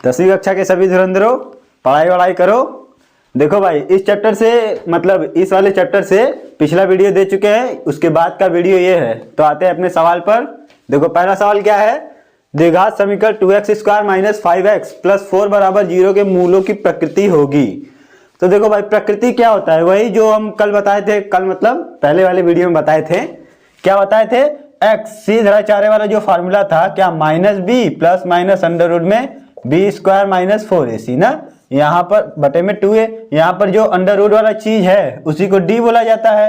10वीं कक्षा के सभी धुरंधरों, पढ़ाई वढ़ाई करो। देखो भाई, इस चैप्टर से मतलब इस वाले चैप्टर से पिछला वीडियो दे चुके हैं, उसके बाद का वीडियो ये है। तो आते हैं अपने सवाल पर। देखो पहला सवाल क्या है, द्विघात समीकरण 2x² - 5x + 4 = 0 के मूलों की प्रकृति होगी। तो देखो भाई, प्रकृति क्या होता है, वही जो हम कल बताए थे, कल मतलब पहले वाले वीडियो में बताए थे। क्या बताए थे, x सीधा चारे वाला जो फार्मूला था, क्या -b + -√b² - 4ac ना, यहाँ पर बटे में 2a, यहाँ पर जो अंडर रूट वाला चीज है उसी को d बोला जाता है,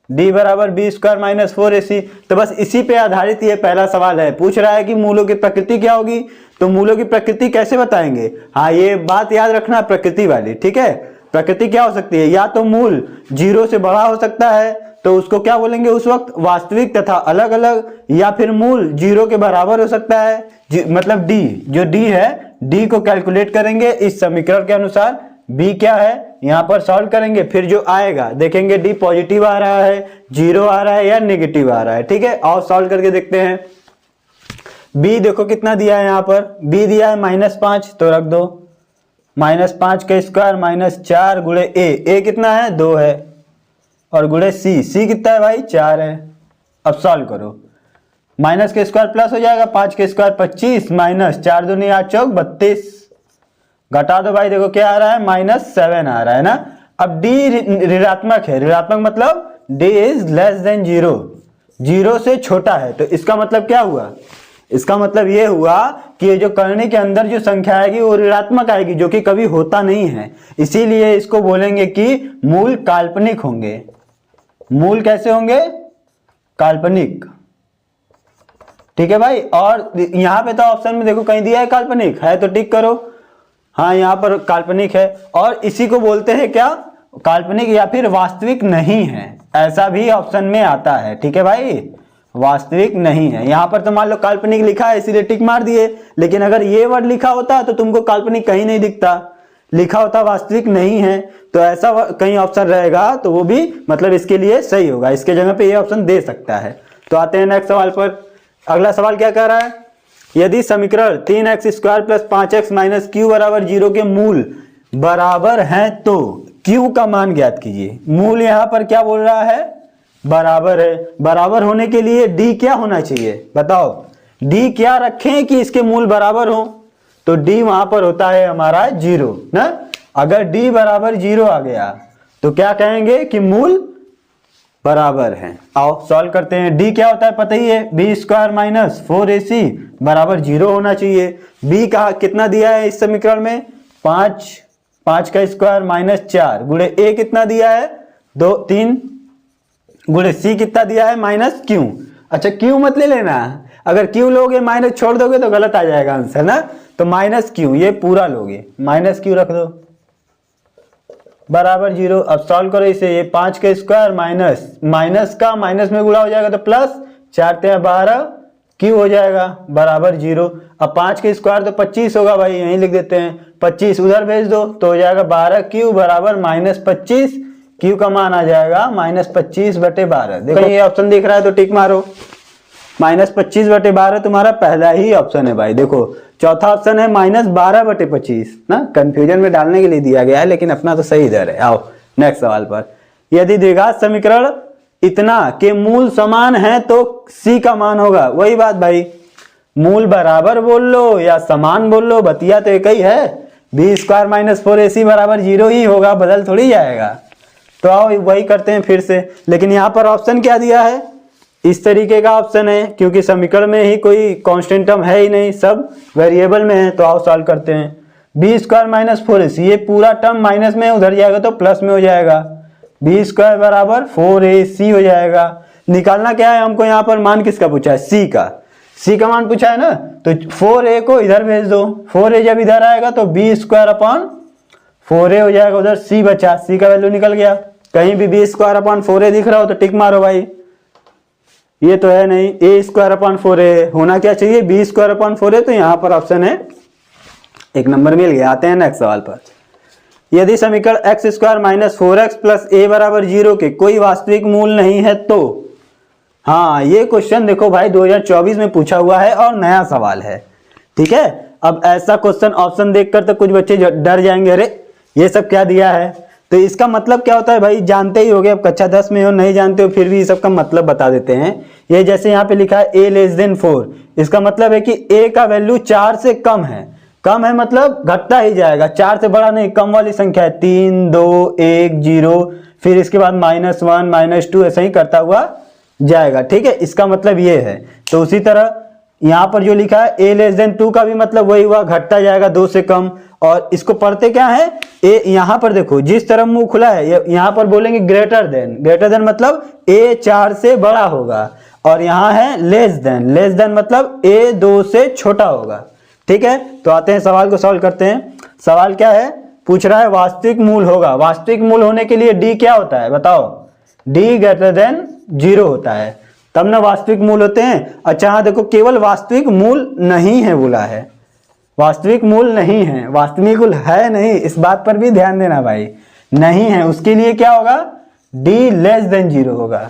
d = b² - 4ac। तो बस इसी पे आधारित ये पहला सवाल है। पूछ रहा है कि मूलों की प्रकृति क्या होगी, तो मूलों की प्रकृति कैसे बताएंगे। हाँ, ये बात याद रखना, प्रकृति वाली, ठीक है। प्रकृति क्या हो सकती है, या तो मूल 0 से बड़ा हो सकता है तो उसको क्या बोलेंगे उस वक्त, वास्तविक तथा अलग अलग, या फिर मूल 0 के बराबर हो सकता है, मतलब d, जो d है d को कैलकुलेट करेंगे इस समीकरण के अनुसार। b क्या है यहाँ पर सॉल्व करेंगे, फिर जो आएगा देखेंगे d पॉजिटिव आ रहा है, 0 आ रहा है या नेगेटिव आ रहा है, ठीक है। और सॉल्व करके देखते हैं। b देखो कितना दिया है, यहाँ पर b दिया है -5, तो रख दो, -5 का स्क्वायर -4 गुणे a कितना है 2 है, और गुणे c कितना है भाई 4 है। अब सॉल्व करो, माइनस के स्क्वायर प्लस हो जाएगा, 5 के स्क्वायर 25 - 4 दूनी 8 चौक 32, घटा दो भाई, देखो क्या आ रहा है -7 आ रहा है ना। अब d ऋणात्मक है, ऋणात्मक मतलब d इज लेस देन 0, 0 से छोटा है। तो इसका मतलब क्या हुआ, इसका मतलब ये हुआ कि ये जो करने के अंदर जो संख्या आएगी वो ऋणात्मक आएगी, जो कि कभी होता नहीं है। इसीलिए इसको बोलेंगे कि मूल काल्पनिक होंगे। मूल कैसे होंगे, काल्पनिक, ठीक है भाई। और यहाँ पे तो ऑप्शन में देखो कहीं दिया है काल्पनिक है, तो टिक करो, हाँ यहाँ पर काल्पनिक है। और इसी को बोलते हैं क्या, काल्पनिक या फिर वास्तविक नहीं है, ऐसा भी ऑप्शन में आता है, ठीक है भाई। वास्तविक नहीं है, यहाँ पर तो मान लो काल्पनिक लिखा है इसीलिए टिक मार दिए, लेकिन अगर ये वर्ड लिखा होता तो तुमको काल्पनिक कहीं नहीं दिखता, लिखा होता वास्तविक नहीं है, तो ऐसा कहीं ऑप्शन रहेगा तो वो भी मतलब इसके लिए सही होगा, इसके जगह पे ये ऑप्शन दे सकता है। तो आते हैं नेक्स्ट सवाल पर। अगला सवाल क्या कह रहा है, यदि समीकरण 3x² + 5x - q = 0 के मूल बराबर हैं तो q का मान ज्ञात कीजिए। मूल यहाँ पर क्या बोल रहा है, बराबर है। बराबर होने के लिए d क्या होना चाहिए, बताओ d क्या रखें कि इसके मूल बराबर हो, तो d वहां पर होता है हमारा 0 ना। अगर d = 0 आ गया तो क्या कहेंगे कि मूल बराबर हैं। आओ सॉल्व करते हैं। d क्या होता है पता ही है, b² - 4ac = 0 होना चाहिए। b का कितना दिया है इस समीकरण में, 5 का स्क्वायर -4 गुणे a कितना दिया है 3 गुणे c कितना दिया है -q। अच्छा q मत ले लेना, अगर q लोगे माइनस छोड़ दोगे तो गलत आ जाएगा आंसर ना, तो -q ये पूरा लोगे, -q रख दो बराबर 0। अब सॉल्व करो इसे, ये 5 का स्क्वायर माइनस का माइनस में गुणा हो जाएगा तो प्लस, 4 × 12 q हो जाएगा बराबर 0। अब 5 के स्क्वायर तो 25 होगा भाई, यहीं लिख देते हैं, 25 उधर भेज दो तो हो जाएगा 12q = -25, q का मान आ जाएगा -25/12। देखो ये ऑप्शन दिख रहा है तो टिक मारो, -25/12 तुम्हारा पहला ही ऑप्शन है भाई। देखो चौथा ऑप्शन है -12/25 ना, कंफ्यूजन में डालने के लिए दिया गया है, लेकिन अपना तो सही इधर है। आओ नेक्स्ट सवाल पर, यदि द्विघात समीकरण इतना के मूल समान है तो c का मान होगा। वही बात भाई, मूल बराबर बोल लो या समान बोल लो, बतिया तो एक ही है, b² - 4ac = 0 ही होगा, बदल थोड़ी जाएगा। तो आओ वही करते हैं फिर से, लेकिन यहाँ पर ऑप्शन क्या दिया है, इस तरीके का ऑप्शन है, क्योंकि समीकरण में ही कोई कांस्टेंट टर्म है ही नहीं, सब वेरिएबल में है। तो आओ सॉल्व करते हैं। b² - 4ac, ये पूरा टर्म माइनस में उधर जाएगा तो प्लस में हो जाएगा, b² = 4ac हो जाएगा। निकालना क्या है हमको, यहाँ पर मान किसका पूछा है, c का मान पूछा है ना, तो 4a को इधर भेज दो, 4a जब इधर आएगा तो b² / 4a हो जाएगा, उधर c बचा, c का वैल्यू निकल गया। कहीं भी b² / 4a दिख रहा हो तो टिक मारो भाई, ये तो है नहीं, a² / 4a होना क्या चाहिए, b² / 4a, तो यहाँ पर ऑप्शन है, एक नंबर मिल गया। आते हैं नेक्स्ट सवाल पर। यदि समीकरण x² - 4x + a = 0 के कोई वास्तविक मूल नहीं है तो, हाँ ये क्वेश्चन देखो भाई 2024 में पूछा हुआ है और नया सवाल है, ठीक है। अब ऐसा क्वेश्चन ऑप्शन देखकर तो कुछ बच्चे डर जाएंगे, अरे ये सब क्या दिया है। तो इसका मतलब क्या होता है भाई, जानते ही होगे, अब कक्षा 10 में हो, नहीं जानते हो फिर भी इस सब का मतलब बता देते हैं। ये जैसे यहाँ पे लिखा है a लेस देन 4, इसका मतलब है कि a का वैल्यू 4 से कम है। कम है मतलब घटता ही जाएगा, 4 से बड़ा नहीं, कम वाली संख्या है। 3 2 1 0, फिर इसके बाद -1 -2 ऐसे ही करता हुआ जाएगा। ठीक है, इसका मतलब ये है। तो उसी तरह यहाँ पर जो लिखा है a लेस देन 2 का भी मतलब वही हुआ, घटता जाएगा 2 से कम। और इसको पढ़ते क्या है, ए यहाँ पर देखो जिस तरफ मुंह खुला है यहाँ पर बोलेंगे ग्रेटर देन। ग्रेटर देन मतलब a 4 से बड़ा होगा, और यहाँ है लेस देन। लेस देन मतलब a 2 से छोटा होगा। ठीक है, तो आते हैं सवाल को सॉल्व करते हैं। सवाल क्या है, पूछ रहा है वास्तविक मूल होगा। वास्तविक मूल होने के लिए d क्या होता है बताओ, d ग्रेटर देन 0 होता है, तब ना वास्तविक मूल होते हैं। अच्छा हाँ देखो, केवल वास्तविक मूल नहीं है बोला है, वास्तविक मूल नहीं है, वास्तविक मूल है नहीं, इस बात पर भी ध्यान देना भाई, नहीं है, उसके लिए क्या होगा, d लेस देन 0 होगा,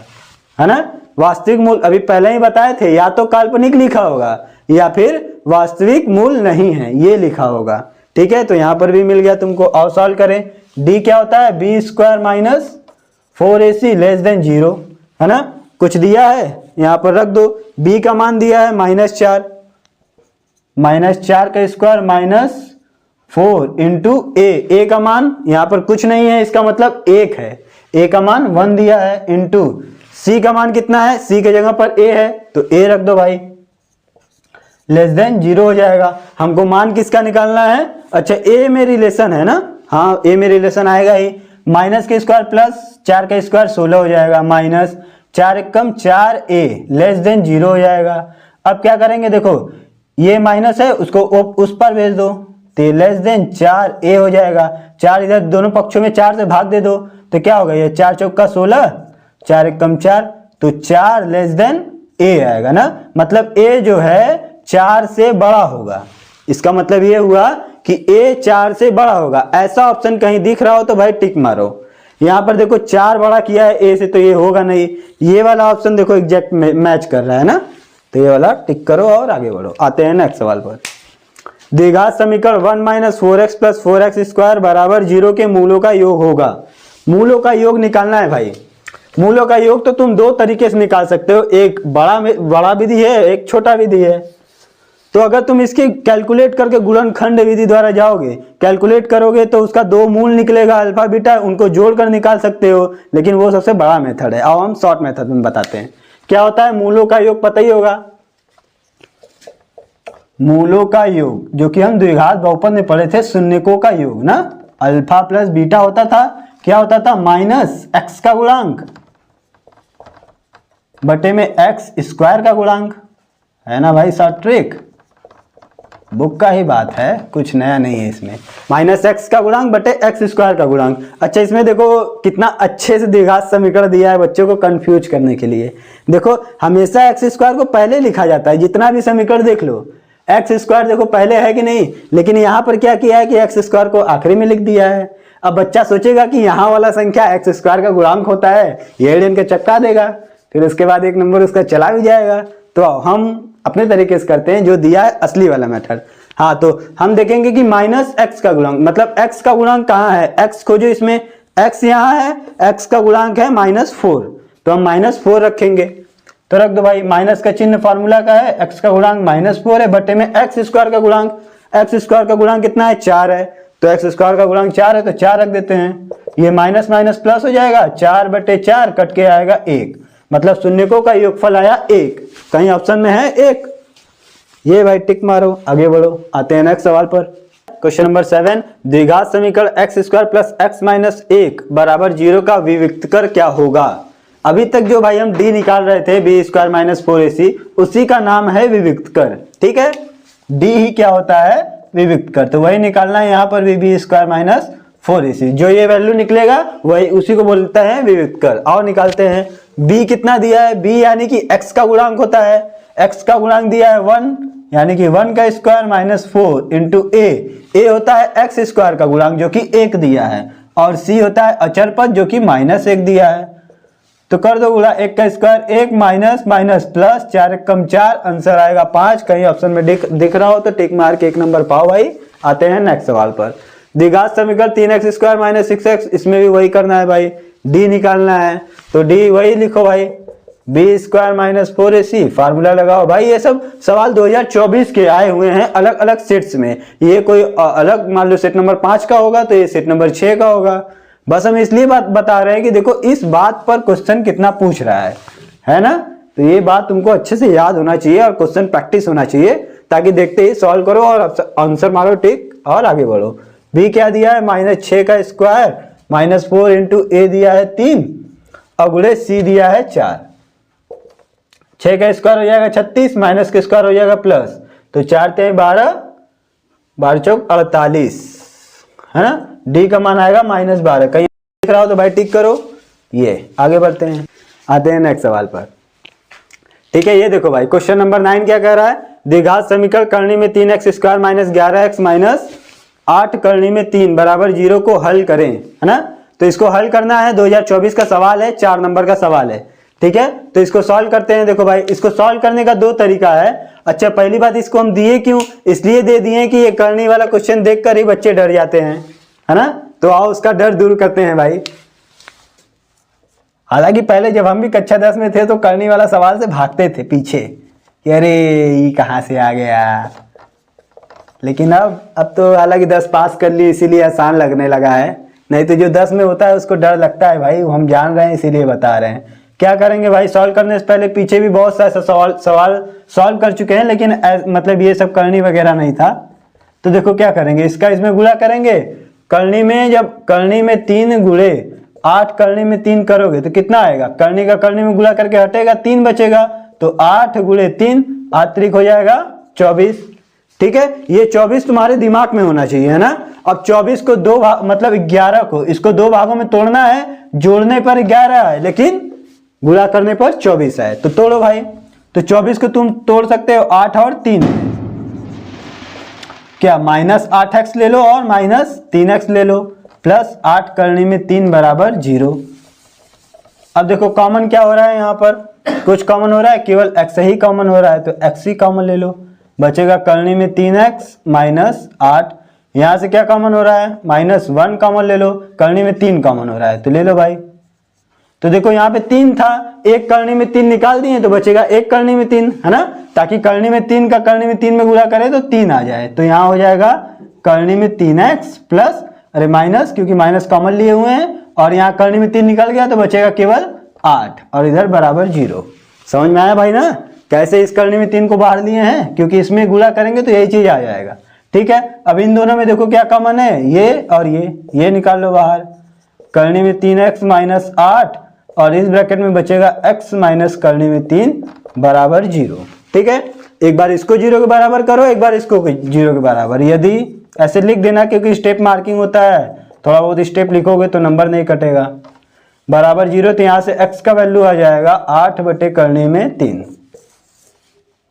है ना। वास्तविक मूल अभी पहले ही बताए थे, या तो काल्पनिक लिखा होगा या फिर वास्तविक मूल नहीं है ये लिखा होगा। ठीक है, तो यहां पर भी मिल गया तुमको। और सॉल्व करें, d क्या होता है, b² - 4ac लेस देन 0, है ना। कुछ दिया है यहां पर रख दो, b का मान दिया है -4, -4 का स्क्वायर -4 इंटू a का मान यहाँ पर कुछ नहीं है, इसका मतलब 1 है, a का मान 1 दिया है, इंटू c का मान कितना है, c के जगह पर a है तो a रख दो भाई, लेस देन 0 हो जाएगा। हमको मान किसका निकालना है, अच्छा a में रिलेशन है ना, हाँ a में रिलेशन आएगा ही। माइनस के स्क्वायर प्लस 4 का स्क्वायर 16 हो जाएगा, -4 एकम 4a लेस देन 0 हो जाएगा। अब क्या करेंगे, देखो ये माइनस है उसको उस पर भेज दो, तो लेस देन 4a हो जाएगा। 4 इधर दोनों पक्षों में 4 से भाग दे दो तो क्या होगा, ये 4 चौका 16, 4 एकम 4, तो 4 लेस देन a आएगा ना, मतलब a जो है 4 से बड़ा होगा। इसका मतलब ये हुआ कि a 4 से बड़ा होगा। ऐसा ऑप्शन कहीं दिख रहा हो तो भाई टिक मारो। यहाँ पर देखो 4 बड़ा किया है a से तो ये होगा नहीं, ये वाला ऑप्शन देखो एग्जैक्ट मैच कर रहा है ना, तो ये वाला टिक करो और आगे बढ़ो। आते हैं नेक्स्ट सवाल पर। द्विघात समीकरण 1 - 4x + 4x² बराबर 0 के मूलों का योग होगा। मूलों का योग निकालना है भाई। मूलों का योग तो तुम दो तरीके से निकाल सकते हो, एक बड़ा विधि है, एक छोटा विधि है। तो अगर तुम इसकी कैलकुलेट करके गुणनखंड विधि द्वारा जाओगे, कैलकुलेट करोगे तो उसका 2 मूल निकलेगा अल्फा बीटा, उनको जोड़कर निकाल सकते हो, लेकिन वो सबसे बड़ा मेथड है। अब हम शॉर्ट मेथड में बताते हैं क्या होता है। मूलों का योग पता ही होगा, मूलों का योग जो कि हम द्विघात बहुपद में पढ़े थे, शून्यकों का योग ना, अल्फा प्लस बीटा होता था, क्या होता था, -x का गुणांक बटे में x² का गुणांक, है ना भाई। शॉर्ट ट्रिक बुक का ही बात है, कुछ नया नहीं है इसमें। -x का गुणांक बटे x² का गुणांक। अच्छा इसमें देखो कितना अच्छे से द्विघात समीकरण दिया है बच्चों को कंफ्यूज करने के लिए। देखो हमेशा x² को पहले लिखा जाता है, जितना भी समीकरण देख लो x² देखो पहले है कि नहीं, लेकिन यहाँ पर क्या किया है कि x² को आखिरी में लिख दिया है। अब बच्चा सोचेगा कि यहाँ वाला संख्या x² का गुणांक होता है, ये इनके चक्का देगा, फिर उसके बाद 1 नंबर उसका चला भी जाएगा। तो हम अपने तरीके से करते हैं जो दिया है असली वाला मेथड। हाँ तो हम देखेंगे कि -x का गुणांक, मतलब x का गुणांक कहाँ है, x खोजो, इसमें x यहाँ है, x का गुणांक है -4, तो हम -4 रखेंगे, तो रख दो भाई। माइनस का चिन्ह फार्मूला का है, x का गुणांक -4 है बटे में x² का गुणांक, x² का गुणांक कितना है, 4 है, तो x² का गुणांक 4 है तो 4 रख देते हैं। ये माइनस माइनस प्लस हो जाएगा, 4 बटे 4 कट के आएगा 1, मतलब शून्यकों का योगफल आया 1। कहीं ऑप्शन में है 1, ये भाई टिक मारो, आगे बढ़ो। आते हैं नेक्स्ट सवाल पर। क्वेश्चन नंबर 7, द्विघात समीकरण x² + x - 1 बराबर 0 का विविक्तकर क्या होगा। अभी तक जो भाई हम d निकाल रहे थे b² - 4ac, उसी का नाम है विविक्तकर। ठीक है, d ही क्या होता है, विविक्तकर, तो वही निकालना है यहाँ पर भी b² - 4ac। जो ये वैल्यू निकलेगा वही उसी को बोलते हैं विविक्तकर। और निकालते हैं, b कितना दिया है, b यानी कि x का गुणांक होता है, x का गुणांक दिया है 1, यानी कि 1 का स्क्वायर -4 इंटू a होता है x² का गुणांक जो कि 1 दिया है, और c होता है अचर पद जो कि -1 दिया है। तो कर दो गुणा, 1 का स्क्वायर 1 माइनस माइनस प्लस 4 1 कम 4, आंसर आएगा 5। कहीं ऑप्शन में दिख रहा हो तो टिक मार के 1 नंबर पाओ भाई। आते हैं नेक्स्ट सवाल पर। द्विघात समीकरण 3x स्क्वायर माइनस 6x, इसमें भी वही करना है भाई, डी निकालना है। तो डी वही लिखो भाई, B square minus 4ac, formula लगाओ भाई। ये सब सवाल 2024 के आए हुए हैं अलग अलग सेट्स में। ये कोई अलग मान लो सेट नंबर 5 का होगा तो ये सेट नंबर 6 का होगा। बस हम इसलिए बात बता रहे हैं कि देखो इस बात पर क्वेश्चन कितना पूछ रहा है ना। तो ये बात तुमको अच्छे से याद होना चाहिए और क्वेश्चन प्रैक्टिस होना चाहिए, ताकि देखते ही सॉल्व करो और आंसर मारो टिक और आगे बढ़ो। बी क्या दिया है, -6 का स्क्वायर माइनस 4 इंटू ए दिया है 3 और गुणे सी दिया है 4। 6 का स्क्वायर हो जाएगा 36, माइनस का स्क्वायर हो जाएगा प्लस, तो 4 3 12, 12 चौक 48, है ना। डी का मान आएगा -12। कहीं दिख रहा हो तो भाई टिक करो। ये आगे बढ़ते हैं, आते हैं नेक्स्ट सवाल पर। ठीक है, ये देखो भाई क्वेश्चन नंबर 9 क्या कह रहा है, द्विघात समीकरण करनी में 3x square minus 11x minus 8 करनी में 3 बराबर 0 को हल करें, है ना। तो इसको हल करना है, 2024 का सवाल है, 4 नंबर का सवाल है। ठीक है, तो इसको सॉल्व करते हैं। देखो भाई इसको सॉल्व करने का 2 तरीका है। अच्छा, पहली बात इसको हम दिए क्यों, इसलिए दे दिए कि ये करनी वाला क्वेश्चन देखकर ही बच्चे डर जाते हैं, है ना। तो आओ उसका डर दूर करते हैं भाई। हालांकि पहले जब हम भी कक्षा 10 में थे तो करनी वाला सवाल से भागते थे पीछे कि अरे ये कहाँ से आ गया, लेकिन अब तो हालांकि 10 पास कर ली इसीलिए आसान लगने लगा है, नहीं तो जो 10 में होता है उसको डर लगता है भाई। हम जान रहे हैं इसीलिए बता रहे हैं। क्या करेंगे भाई, सॉल्व करने से पहले पीछे भी बहुत सारे सवाल सॉल्व कर चुके हैं, लेकिन मतलब ये सब करनी वगैरह नहीं था। तो देखो क्या करेंगे, इसका इसमें गुणा करेंगे। करनी में जब करनी में 3 गुणे 8 करनी में 3 करोगे तो कितना आएगा, करनी का करनी में गुणा करके हटेगा 3 बचेगा, तो 8 गुणे 3 8 हो जाएगा 24। ठीक है, ये 24 तुम्हारे दिमाग में होना चाहिए, है ना। अब 24 को 2 भाग मतलब 11 को इसको 2 भागों में तोड़ना है, जोड़ने पर 11 है लेकिन गुणा करने पर 24 है, तो तोड़ो भाई। तो 24 को तुम तोड़ सकते हो 8 और 3 में, क्या -8x ले लो और -3x ले लो, प्लस 8 करने में 3 बराबर 0। अब देखो कॉमन क्या हो रहा है, यहाँ पर कुछ कॉमन हो रहा है, केवल x ही कॉमन हो रहा है, तो x ही कॉमन ले लो। बचेगा करने में 3x -8, यहाँ से क्या कॉमन हो रहा है, -1 कॉमन ले लो, करने में 3 कॉमन हो रहा है, तो ले लो भाई। तो देखो यहाँ पे 3 था, एक करनी में 3 निकाल दिए तो बचेगा 1 करनी में 3, है ना, ताकि करनी में 3 का करनी में 3 में गुणा करे तो 3 आ जाए। तो यहाँ हो जाएगा करनी में 3x प्लस, अरे माइनस क्योंकि माइनस कॉमन लिए हुए हैं, और यहाँ करनी में 3 निकल गया तो बचेगा केवल 8 और इधर बराबर 0। समझ में आया भाई ना, कैसे इस करनी में 3 को बाहर लिए हैं, क्योंकि इसमें गुणा करेंगे तो यही चीज आ जाएगा। ठीक है, अब इन दोनों में देखो क्या कॉमन है, ये और ये निकाल लो बाहर। करनी में 3x -8 और इस ब्रैकेट में बचेगा x माइनस करनी में 3 बराबर 0। ठीक है, एक बार इसको 0 के बराबर करो, एक बार इसको 0 के बराबर। यदि ऐसे लिख देना क्योंकि स्टेप मार्किंग होता है, थोड़ा बहुत स्टेप लिखोगे तो नंबर नहीं कटेगा। बराबर 0, तो यहाँ से x का वैल्यू आ जाएगा 8 बटे करनी में 3।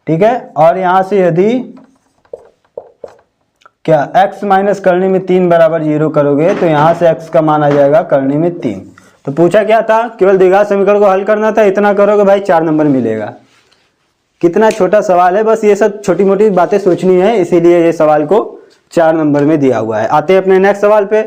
ठीक है, और यहाँ से यदि क्या x माइनस करनी में 3 बराबर 0 करोगे तो यहाँ से x का मान आ जाएगा करनी में 3। तो पूछा क्या था, केवल द्विघात समीकरण को हल करना था, इतना करोगे भाई 4 नंबर मिलेगा। कितना छोटा सवाल है, बस ये सब छोटी मोटी बातें सोचनी है, इसीलिए ये सवाल को 4 नंबर में दिया हुआ है। आते हैं अपने नेक्स्ट सवाल पे।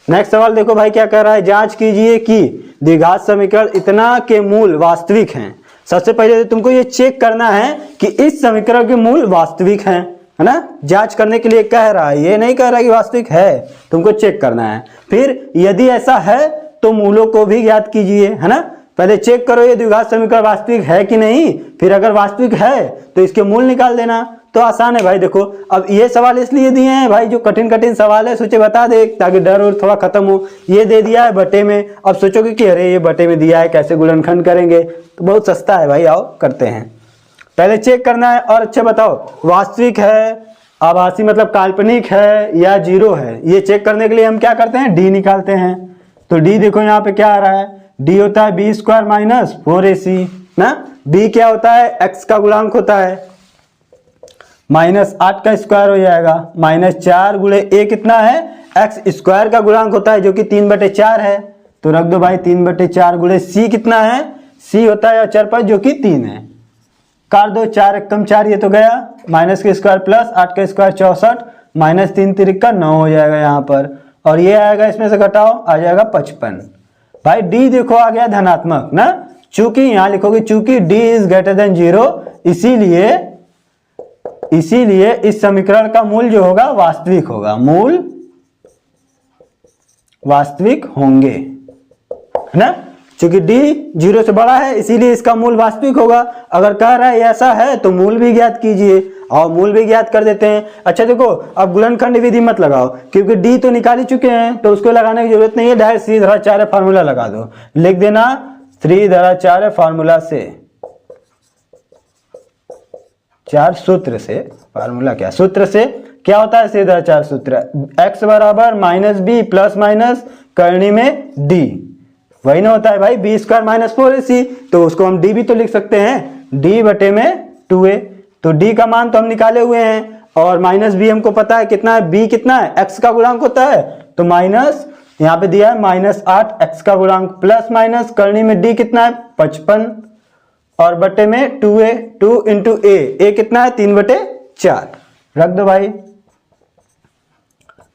नेक्स्ट सवाल देखो भाई क्या कह रहा है, जांच कीजिए कि द्विघात समीकरण इतना के मूल वास्तविक हैं। सबसे पहले तो तुमको ये चेक करना है कि इस समीकरण के मूल वास्तविक हैं, है ना। जांच करने के लिए कह रहा है, ये नहीं कह रहा कि वास्तविक है, तुमको चेक करना है। फिर यदि ऐसा है तो मूलों को भी ज्ञात कीजिए, है ना। पहले चेक करो ये द्विघात समीकरण वास्तविक है कि नहीं, फिर अगर वास्तविक है तो इसके मूल निकाल देना। तो आसान है भाई। देखो अब ये सवाल इसलिए दिए हैं भाई, जो कठिन कठिन सवाल है सोचे बता दे ताकि डर और थोड़ा खत्म हो। ये दे दिया है बटे में, अब सोचोगे कि अरे ये बटे में दिया है कैसे गुणनखंड करेंगे, तो बहुत सस्ता है भाई, आओ करते हैं। पहले चेक करना है और अच्छा बताओ वास्तविक है, आभासी मतलब काल्पनिक है या 0 है। ये चेक करने के लिए हम क्या करते हैं, डी निकालते हैं। तो डी देखो यहाँ पे क्या आ रहा है, डी होता है बी स्क्वायर माइनस 4ac ना। बी क्या होता है, x का गुणांक होता है, -8 का स्क्वायर हो जाएगा, -4 गुणे a कितना है, x स्क्वायर का गुणांक होता है जो कि 3/4 है। तो रख दो भाई 3/4 गुणे c कितना है, सी होता है अचर पद जो कि 3 है। काट दो, 4 एकम 4 ये तो गया, माइनस के स्क्वायर प्लस 8 का स्क्वायर 64 माइनस 3 तिरिका 9 हो जाएगा यहाँ पर, और ये आएगा इसमें से घटाओ आ जाएगा 55। भाई डी देखो आ गया धनात्मक ना, चूंकि यहाँ लिखोगे चूंकि डी इज ग्रेटर देन 0, इसीलिए इस समीकरण का मूल जो होगा वास्तविक होगा, मूल वास्तविक होंगे, है ना। चूंकि d 0 से बड़ा है इसीलिए इसका मूल वास्तविक होगा। अगर कह रहा है ऐसा है तो मूल भी ज्ञात कीजिए, और मूल भी ज्ञात कर देते हैं। अच्छा देखो, अब गुणनखंड विधि मत लगाओ क्योंकि d तो निकाल ही चुके हैं तो उसको लगाने की जरूरत नहीं है, डायरेक्ट 3 धारा 4 फार्मूला लगा दो, लिख देना 3 धारा 4 फार्मूला से, 4 सूत्र से, फार्मूला क्या सूत्र से, क्या होता है 3 धारा 4 सूत्र, x बराबर माइनस बी प्लस माइनस करनी में d, वही ना होता है भाई बी स्क्वायर माइनस 4ac, तो उसको हम d भी तो लिख सकते हैं, d बटे में 2a, तो d का मान तो हम निकाले हुए हैं, और माइनस b हमको पता है कितना है, b कितना है x का गुणांक होता है, तो माइनस यहाँ पे दिया है -8 x का गुणांक प्लस माइनस करनी में d कितना है 55, और बटे में 2a, 2 इंटू a कितना है 3/4, रख दो भाई।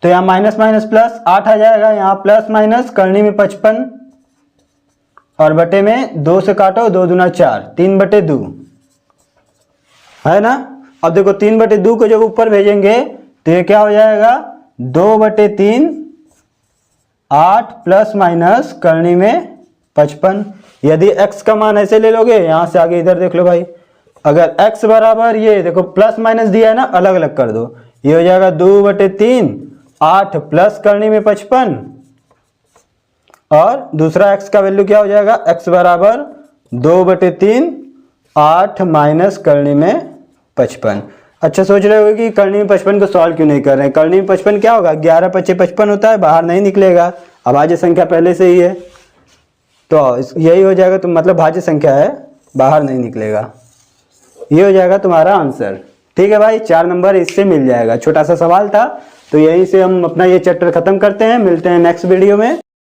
तो यहाँ माइनस माइनस प्लस 8 आ जाएगा, यहाँ प्लस माइनस करनी में 55, और बटे में 2 से काटो 2 दूना 4, 3/2 है ना। अब देखो 3/2 को जब ऊपर भेजेंगे तो ये क्या हो जाएगा 2/3, 8 प्लस माइनस करनी में 55। यदि x का मान ऐसे ले लोगे, यहां से आगे इधर देख लो भाई, अगर x बराबर ये देखो प्लस माइनस दिया है ना, अलग अलग कर दो, ये हो जाएगा 2/3, 8 प्लस करनी में 55, और दूसरा x का वैल्यू क्या हो जाएगा, x बराबर 2/3, 8 माइनस करनी में 55। अच्छा सोच रहे हो कि करनी में 55 को सॉल्व क्यों नहीं कर रहे हैं, करनी में 55 क्या होगा, 11 × 5 = 55 होता है, बाहर नहीं निकलेगा, अभाज्य संख्या पहले से ही है तो यही हो जाएगा, तो मतलब भाज्य संख्या है, बाहर नहीं निकलेगा, ये हो जाएगा तुम्हारा आंसर। ठीक है भाई, 4 नंबर इससे मिल जाएगा, छोटा सा सवाल था। तो यहीं से हम अपना ये चैप्टर खत्म करते हैं, मिलते हैं नेक्स्ट वीडियो में।